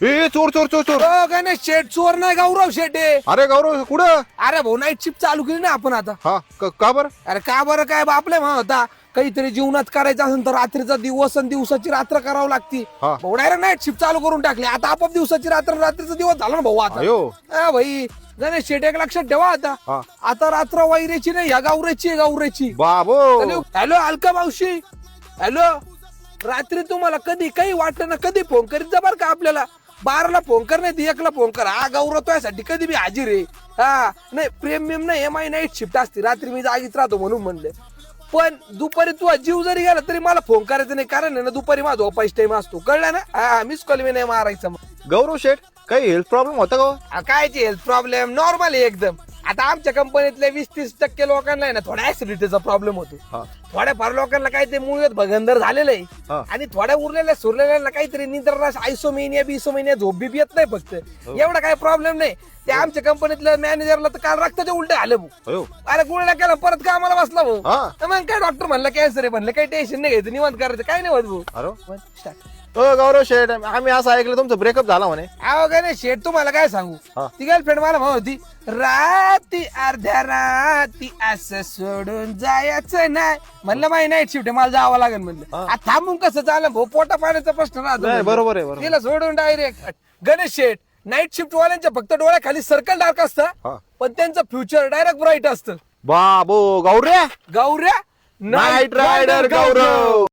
ए चोर चोर चोर चोर. गणेश शेठ चोर नाही, गौरव शेठ आहे. अरे गौरव कुठं? अरे भाऊ नाईट शिफ्ट चालू केली ना आपण आता. हा का बरं? अरे का बरं काय आपल्या म्हणत होता काहीतरी जीवनात करायचं असेल तर रात्रीचा दिवस आणि दिवसाची रात्र करावं लागती. हा. भाऊ डायरेक्ट नाईट शिफ्ट चालू करून टाकली. आता आपोआप दिवसाची रात्र रात्रीचा दिवस झाला ना भाऊ आता. अयो. हा भाई गणेश शेठ एक लक्षात ठेवा आता. हा. आता रात्र वैरेची नाही, ह्या गौरेची आहे, गौरेची. बाबो. हॅलो अलका मावशी. हॅलो, रात्री तुम्हाला कधी काही वाटलं ना कधी फोन करीत जा बरं का. आपल्याला 12ला फोन कर, नाही 1ला फोन कर. हा गौरव यासाठी कधी बी हाजीर आहे. हा नाही प्रेम नाही, एम आय नाईट शिफ्ट असते, रात्री मी जागीच राहतो म्हणून म्हणले. पण दुपारी तू जीव जरी गेला तरी मला फोन करायचा नाही, कारण आहे ना दुपारी माझा झोपायचा टाइम असतो, कळलं ना. हा मिस कॉल मी नाही मारायचं. गौरव शेठ काही हेल्थ प्रॉब्लेम होता का? कायची हेल्थ प्रॉब्लेम नॉर्मल आहे एकदम. आता आमच्या कंपनीतल्या 20-30% लोकांना आहे ना थोडा ऍसिडिटीचा प्रॉब्लेम होतो. हा. थोड्याफार लोकांना काय ते मुळव्याध भगंदर झालेलं आहे. हा. आणि थोड्या उरलेल्या सुरलेल्या काहीतरी निद्रानाश, आयसोमेनिया बिसोमेनिया, झोप बीप येत नाही फक्त. एवढा काही प्रॉब्लेम नाही. ते आमच्या कंपनीतल्या मॅनेजरला तर काल रक्ताच्या उलटे आले भाऊ. अयो. अरे गुळण्या केला परत कामाला बसला भाऊ. हा. तर मग काय डॉक्टर म्हणलं कॅन्सर आहे, म्हणलं काही टेन्शन नाही घ्यायचं, निवांत करायचं, काय नाही होत भाऊ. अरे Start. गौरव शेठ आम्ही असं ऐकलं तुमचं ब्रेकअप झाला म्हणे. अहो गणेश शेठ तुम्हाला काय सांगू. हा. ती गर्लफ्रेंड मला म्हणत होती राती अर्ध्या राती असं सोडून जायचं नाही. म्हणलं माझी नाईट शिफ्ट आहे, मला जावं लागेल म्हणलं. हा. आता थांबून कसं चाललं भाऊ, पोटा पाण्याचा प्रश्न राहतो. नाही, बरोबर आहे, बरोबर. तिला सोडून डायरेक्ट. गणेश शेठ नाईट शिफ्ट वाल्यांच्या फक्त डोळ्याखाली सर्कल डार्क हा. असतं, पण त्यांचं फ्युचर डायरेक्ट ब्राईट असतं. बाबो गौऱ्या गौऱ्या नाईट रायडर गौरव.